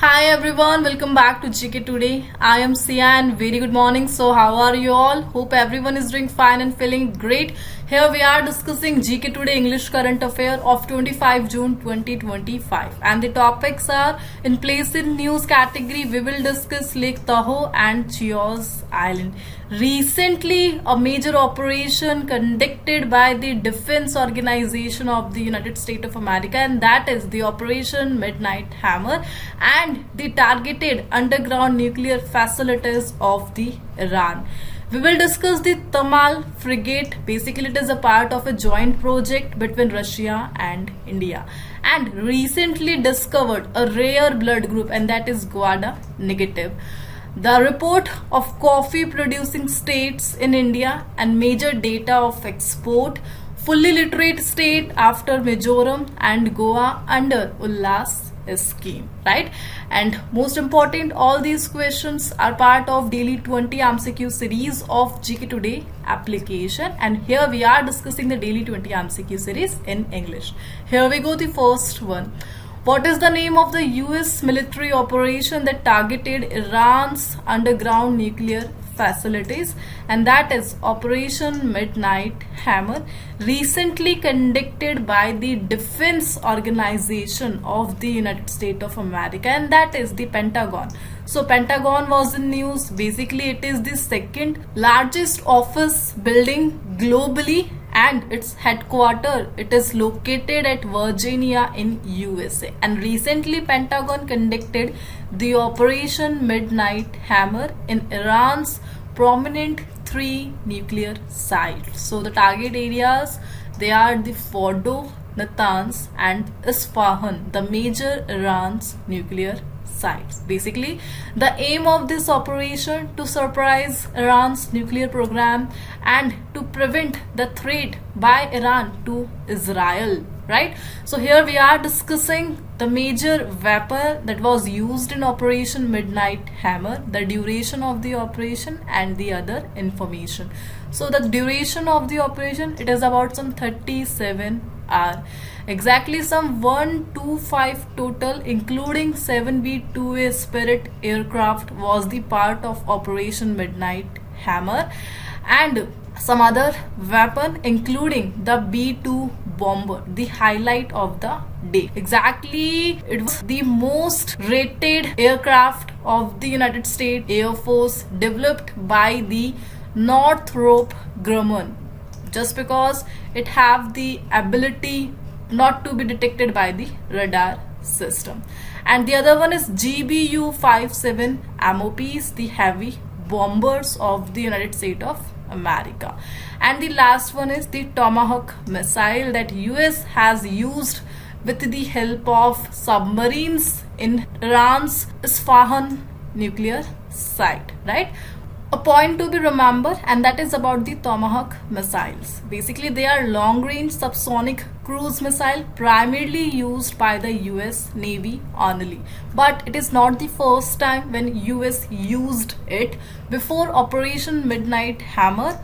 Hi everyone, welcome back to GK Today. I am Sia and very good morning. So how are you all? Hope everyone is doing fine and feeling great. Here we are discussing GK Today English Current Affair of 25 June 2025 and the topics are in place in news category. We will discuss Lake Tahoe and Chios Island. Recently, a major operation conducted by the Defense Organization of the United States of America, and that is the Operation Midnight Hammer, and the targeted underground nuclear facilities of the Iran. We will discuss the Tamal frigate. Basically, it is a part of a joint project between Russia and India, and recently discovered a rare blood group, and that is gwada-negative. The report of coffee producing states in India and major data of export, fully literate state after Mizoram and Goa under Ullas scheme, right? And most important, all these questions are part of daily 20 MCQ series of GK Today application, and here we are discussing the daily 20 MCQ series in English. Here we go, the first one. What is the name of the US military operation that targeted Iran's underground nuclear facilities? And that is Operation Midnight Hammer, recently conducted by the Defense Organization of the United States of America, and that is the Pentagon. So Pentagon was in news. Basically, it is the second largest office building globally, and its headquarters, it is located at Virginia in USA. And recently Pentagon conducted the Operation Midnight Hammer in Iran's prominent 3 nuclear sites. So the target areas, they are the Fordo, Natanz and Isfahan, the major Iran's nuclear sites. Basically, the aim of this operation to surprise Iran's nuclear program and to prevent the threat by Iran to Israel, right? So here we are discussing the major weapon that was used in Operation Midnight Hammer, the duration of the operation and the other information. So the duration of the operation, it is about some 37 hours. Exactly some 125 total, including 7 B-2A Spirit aircraft, was the part of Operation Midnight Hammer, and some other weapon including the B-2 bomber, the highlight of the day. Exactly, it was the most rated aircraft of the United States Air Force, developed by the Northrop Grumman, just because it have the ability not to be detected by the radar system. And the other one is GBU-57 MOPs, the heavy bombers of the United States of America. And the last one is the Tomahawk missile that US has used with the help of submarines in Iran's Isfahan nuclear site, right? A point to be remembered, and that is about the Tomahawk missiles. Basically, they are long-range subsonic cruise missile primarily used by the US Navy only. But it is not the first time when US used it. Before Operation Midnight Hammer,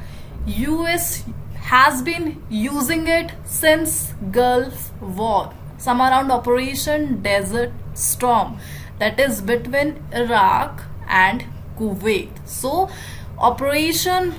US has been using it since Gulf War, some around Operation Desert Storm, that is between Iraq and Kuwait. So Operation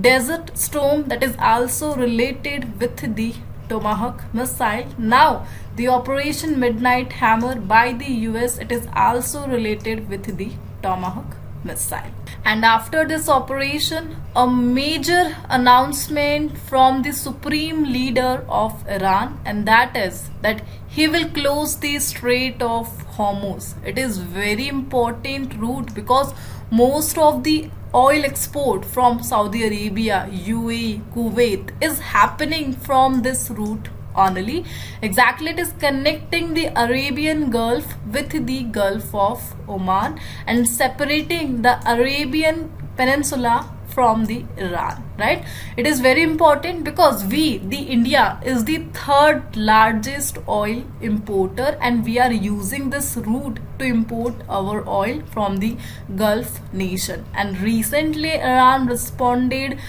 Desert Storm, that is also related with the Tomahawk missile. Now the Operation Midnight Hammer by the US, it is also related with the Tomahawk missile. And after this operation, a major announcement from the supreme leader of Iran, and that is that he will close the Strait of Hormuz. It is very important route because most of the oil export from Saudi Arabia, UAE, Kuwait is happening from this route only. Exactly, it is connecting the Arabian Gulf with the Gulf of Oman and separating the Arabian Peninsula from the Iran, right? It is very important because the India is the third largest oil importer, and we are using this route to import our oil from the Gulf nation. And recently Iran responded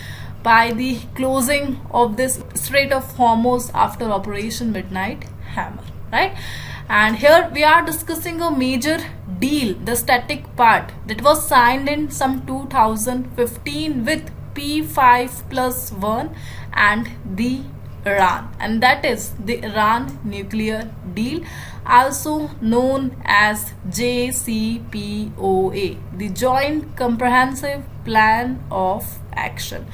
by the closing of this Strait of Hormuz after Operation Midnight Hammer, right? And here we are discussing a major deal, the static part that was signed in some 2015 with P5+1 and the Iran, and that is the Iran nuclear deal, also known as JCPOA, the Joint Comprehensive Plan of Action.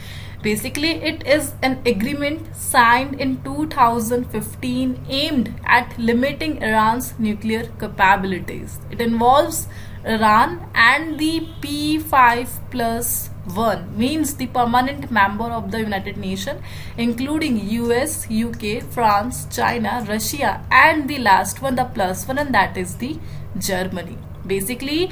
Basically, it is an agreement signed in 2015 aimed at limiting Iran's nuclear capabilities. It involves Iran and the P5+1, means the permanent member of the United Nations, including US, UK, France, China, Russia, and the last one, the +1, and that is the Germany. Basically,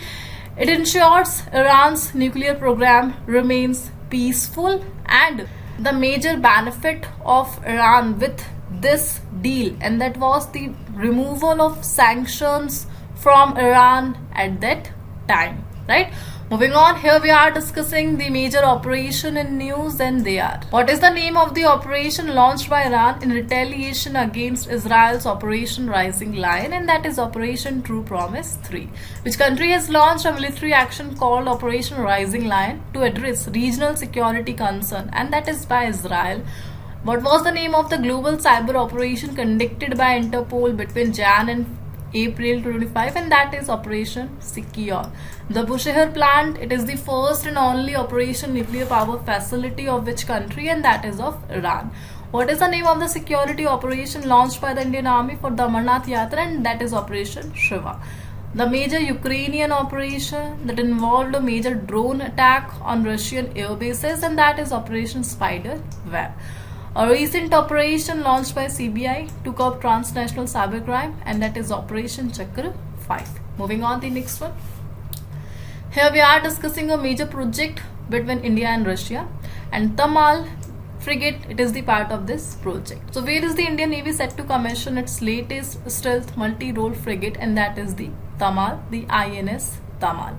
it ensures Iran's nuclear program remains peaceful, and the major benefit of Iran with this deal, and that was the removal of sanctions from Iran at that time, right? Moving on, here we are discussing the major operation in news, and they are: what is the name of the operation launched by Iran in retaliation against Israel's Operation Rising Lion, and that is Operation True Promise 3. Which country has launched a military action called Operation Rising Lion to address regional security concern, and that is by Israel. What was the name of the global cyber operation conducted by Interpol between Jan and April 2025, and that is Operation Secure. The Bushehr plant, it is the first and only operation nuclear power facility of which country, and that is of Iran. What is the name of the security operation launched by the Indian Army for the Amarnath Yatra, and that is Operation Shiva. The major Ukrainian operation that involved a major drone attack on Russian air bases, and that is Operation Spider Web. A recent operation launched by CBI to curb transnational cybercrime, and that is Operation Chakra 5. Moving on to the next one. Here we are discussing a major project between India and Russia, and Tamal frigate, it is the part of this project. So where is the Indian Navy set to commission its latest stealth multi-role frigate, and that is the Tamal, the INS Tamal.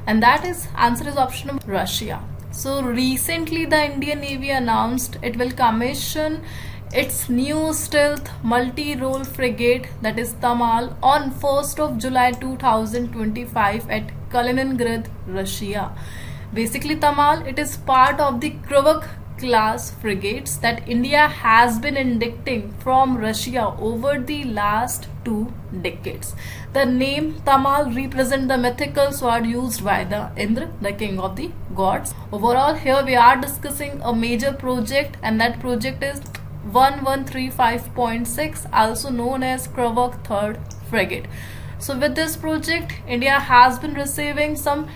And that is, answer is option of Russia. So recently the Indian Navy announced it will commission its new stealth multi-role frigate, that is Tamal, on 1st of July 2025 at Kaliningrad, Russia. Basically, Tamal, it is part of the Krivak class frigates that India has been inducting from Russia over the last 2 decades. The name Tamal represents the mythical sword used by the Indra, the king of the gods. Overall, here we are discussing a major project, and that project is 1135.6, also known as Krivak 3rd frigate. So with this project, India has been receiving some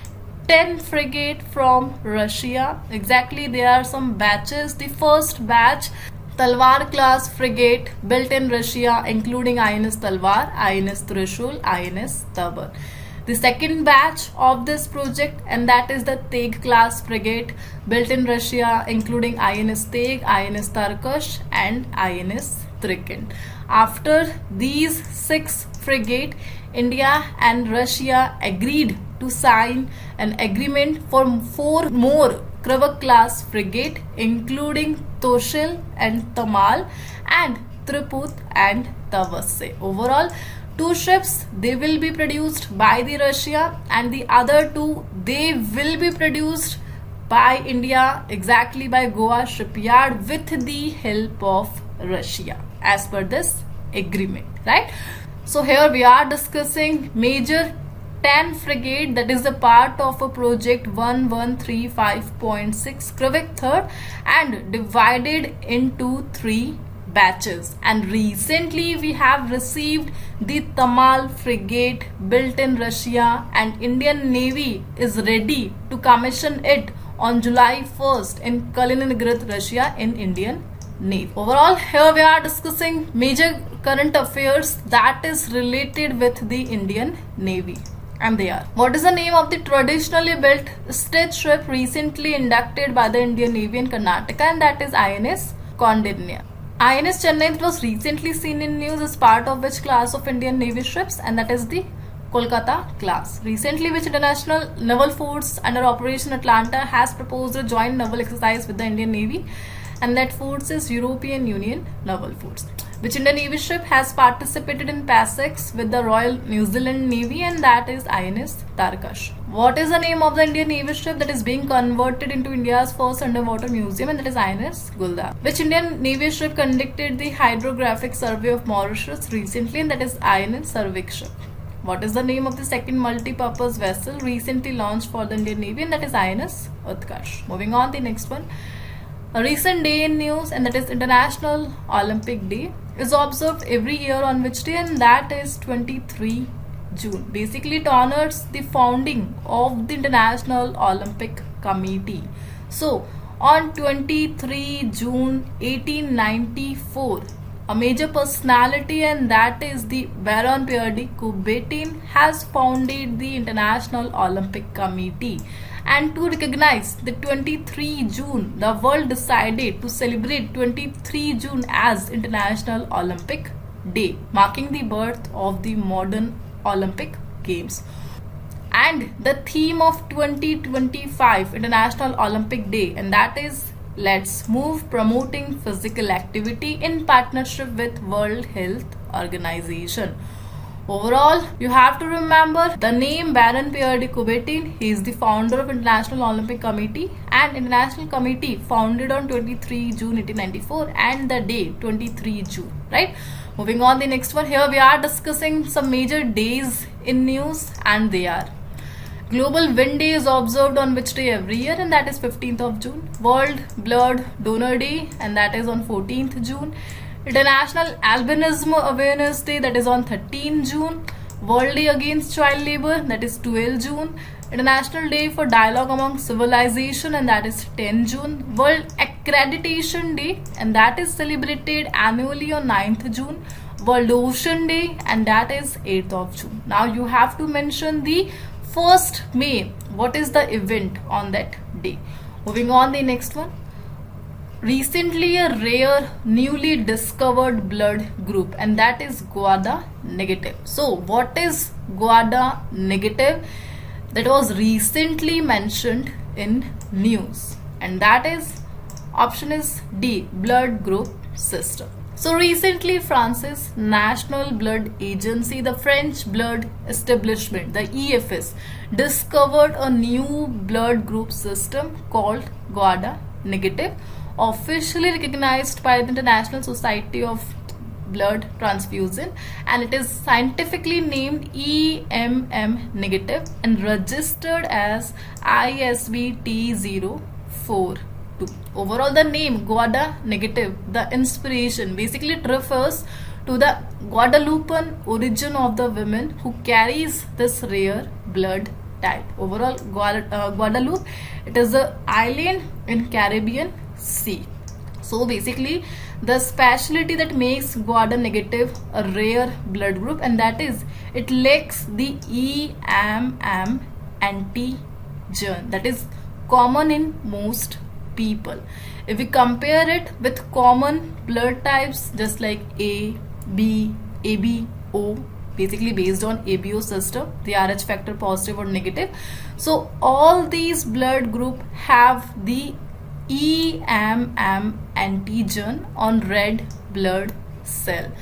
10 frigate from Russia. Exactly, there are some batches. The first batch, Talwar class frigate, built in Russia, including INS Talwar, INS Trishul, INS Tabar. The second batch of this project, and that is the Teg class frigate, built in Russia, including INS Teg, INS Tarkash, and INS Trikin. After these 6 frigate, India and Russia agreed to sign an agreement for 4 more Krivak class frigate, including Toshil and Tamal, and Triput and Tavasse. Overall, 2 ships, they will be produced by the Russia, and the other 2, they will be produced by India, exactly by Goa shipyard, with the help of Russia, as per this agreement, right? So here we are discussing major 10 frigate, that is the part of a project 1135.6 Krivak 3rd, and divided into 3 batches. And recently we have received the Tamal frigate, built in Russia, and Indian Navy is ready to commission it on July 1st in Kaliningrad, Russia, in Indian Navy. Overall, here we are discussing major current affairs that is related with the Indian Navy, and they are: what is the name of the traditionally built stealth ship recently inducted by the Indian Navy in Karnataka, and that is INS Kaundinya. INS Chennai was recently seen in news as part of which class of Indian Navy ships, and that is the Kolkata class. Recently, which international naval force under Operation Atlanta has proposed a joint naval exercise with the Indian Navy, and that force is European Union Naval Force. Which Indian Navy ship has participated in PASEX with the Royal New Zealand Navy, and that is INS Tarkash. What is the name of the Indian Navy ship that is being converted into India's first underwater museum, and that is INS Gulda. Which Indian Navy ship conducted the hydrographic survey of Mauritius recently, and that is INS Sarvikship. What is the name of the second multi-purpose vessel recently launched for the Indian Navy, and that is INS Utkarsh. Moving on, the next one. A recent day in news, and that is International Olympic Day, is observed every year on which day, and that is 23 June. Basically, it honors the founding of the International Olympic Committee. So, on 23 June 1894, a major personality, and that is the Baron Pierre de Coubertin, has founded the International Olympic Committee. And to recognize the 23 June, the world decided to celebrate 23 June as International Olympic Day, marking the birth of the modern Olympic Games. And the theme of 2025 International Olympic Day, and that is Let's Move, promoting physical activity in partnership with World Health Organization. Overall, you have to remember the name Baron Pierre de Coubertin. He is the founder of International Olympic Committee, and International Committee founded on 23 June 1894, and the day 23 June, right? Moving on, the next one. Here we are discussing some major days in news, and they are Global Wind Day is observed on which day every year, and that is 15th of June. World Blood Donor Day, and that is on 14th June. International Albinism Awareness Day, that is on 13 June. World Day Against Child Labor, that is 12 June. International Day for Dialogue Among Civilization, and that is 10 June. World Accreditation Day, and that is celebrated annually on 9th June. World Ocean Day, and that is 8th of June. Now you have to mention the 1st May. What is the event on that day? Moving on, the next one. Recently, a rare newly discovered blood group, and that is gwada-negative. So what is gwada-negative? That was recently mentioned in news, and that is option is D, blood group system. So recently, France's National Blood Agency, the French Blood Establishment, the EFS, discovered a new blood group system called gwada-negative, officially recognized by the International Society of Blood Transfusion, and it is scientifically named EMM negative and registered as ISB T042. Overall, the name gwada-negative, the inspiration, basically it refers to the Guadeloupean origin of the women who carries this rare blood type. Overall, Guadeloupe, it is an island in Caribbean Sea. So basically, the speciality that makes gwada-negative a rare blood group, and that is it lacks the EMM antigen that is common in most people. If we compare it with common blood types just like A, B, AB, O, basically based on ABO system, the RH factor positive or negative. So all these blood group have the EMM antigen on red blood cell.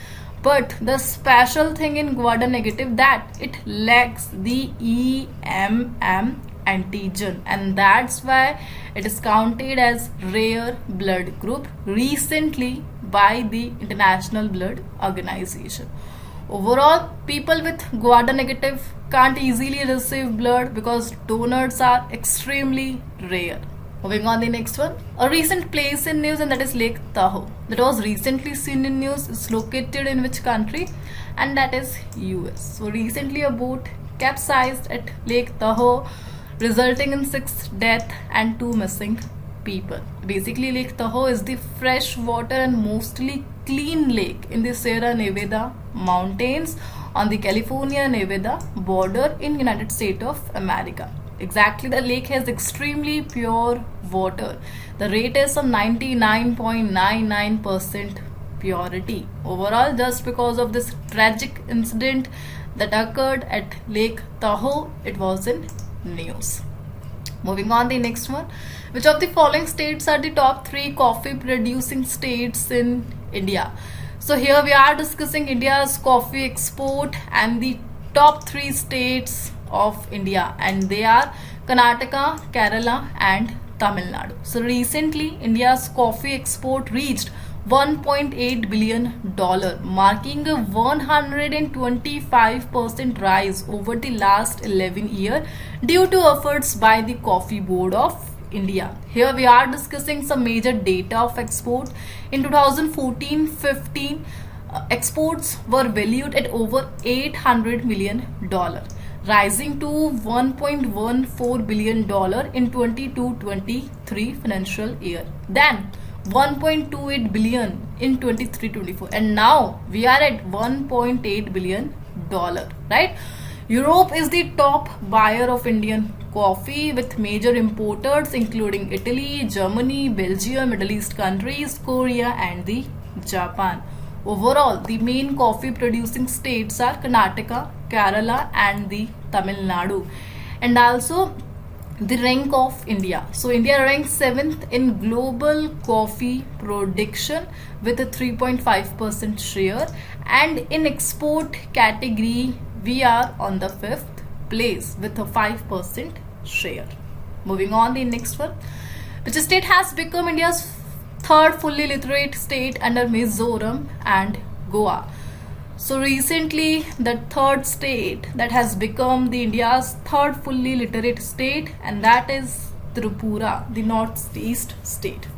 But the special thing in gwada-negative that it lacks the EMM antigen, and that's why it is counted as rare blood group recently by the International Blood Organization. Overall, people with gwada-negative can't easily receive blood because donors are extremely rare. Moving on, the next one. A recent place in news, and that is Lake Tahoe, that was recently seen in news. Is located in which country? And that is US. So recently a boat capsized at Lake Tahoe, resulting in 6 deaths and 2 missing people. Basically, Lake Tahoe is the fresh water and mostly clean lake in the Sierra Nevada mountains on the California-Nevada border in United States of America. Exactly, the lake has extremely pure water. The rate is of 99.99% purity. Overall, just because of this tragic incident that occurred at Lake Tahoe, it was in news. Moving on, the next one. Which of the following states are the top 3 coffee producing states in India? So here we are discussing India's coffee export and the top 3 states of India, and they are Karnataka, Kerala and Tamil Nadu. So recently India's coffee export reached $1.8 billion, marking a 125% rise over the last 11 years due to efforts by the Coffee Board of India. Here we are discussing some major data of export. In 2014-15, exports were valued at over $800 million, rising to $1.14 billion in 22-23 financial year. Then $1.28 billion in 23-24, and now we are at $1.8 billion, right? Europe is the top buyer of Indian coffee, with major importers including Italy, Germany, Belgium, Middle East countries, Korea and the Japan. Overall, the main coffee producing states are Karnataka, Kerala and the Tamil Nadu. And also the rank of India. So India ranks 7th in global coffee production with a 3.5% share, and in export category we are on the 5th place with a 5% share. Moving on, the next one. Which state has become India's third fully literate state under Mizoram and Goa? So recently the third state that has become the India's third fully literate state, and that is Tripura, the northeast state.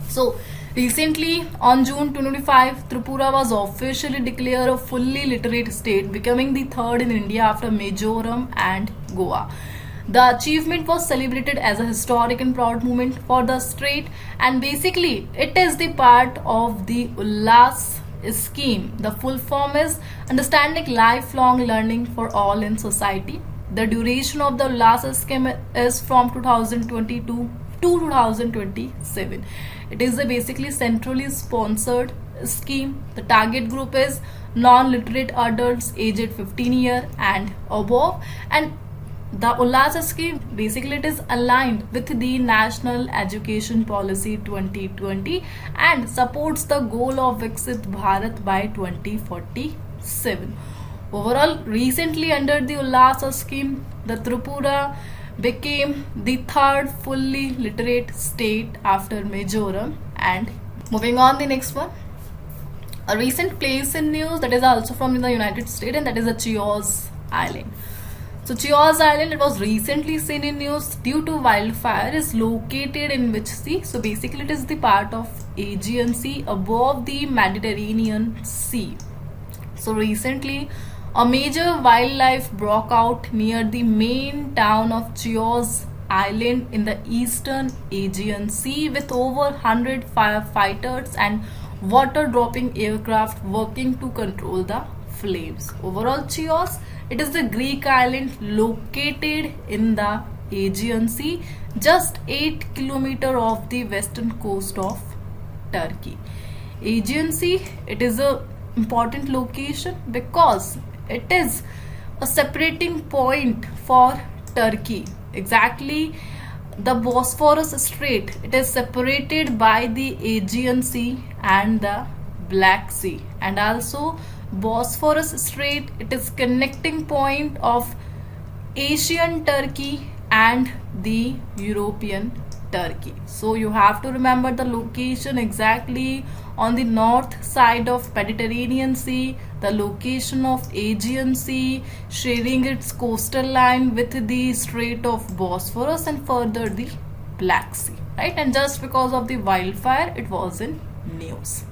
So recently on June 2025, Tripura was officially declared a fully literate state, becoming the third in India after Mizoram and Goa. The achievement was celebrated as a historic and proud moment for the state, and basically it is the part of the Ullas scheme. The full form is Understanding Lifelong Learning for All in Society. The duration of the Ullas scheme is from 2022 to 2027. It is a basically centrally sponsored scheme. The target group is non-literate adults aged 15 years and above, and the Ullas scheme basically it is aligned with the National Education Policy 2020 and supports the goal of Viksit Bharat by 2047. Overall, recently under the Ullas scheme, the Tripura became the third fully literate state after Mizoram. And moving on, the next one. A recent place in news that is also from the United States, and that is the Chios Island. So Chios Island, it was recently seen in news due to wildfire, is located in which sea? So basically it is the part of Aegean Sea above the Mediterranean Sea. So recently a major wildlife broke out near the main town of Chios Island in the eastern Aegean Sea, with over 100 firefighters and water dropping aircraft working to control the flames. Overall, Chios, it is the Greek island located in the Aegean Sea, just 8 km off the western coast of Turkey. Aegean Sea, it is a important location because it is a separating point for Turkey. Exactly, the Bosphorus Strait, it is separated by the Aegean Sea and the Black Sea, and also Bosphorus Strait, it is connecting point of Asian Turkey and the European Turkey. So you have to remember the location exactly on the north side of Mediterranean Sea, the location of Aegean Sea sharing its coastal line with the Strait of Bosphorus and further the Black Sea, right? And just because of the wildfire, it was in news.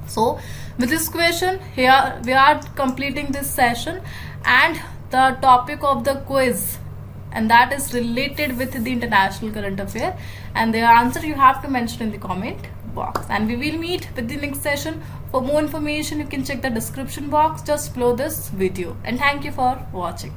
So with this question, here we are completing this session and the topic of the quiz, and that is related with the international current affair, and the answer you have to mention in the comment box. And we will meet with the next session. For more information, you can check the description box just below this video. And thank you for watching.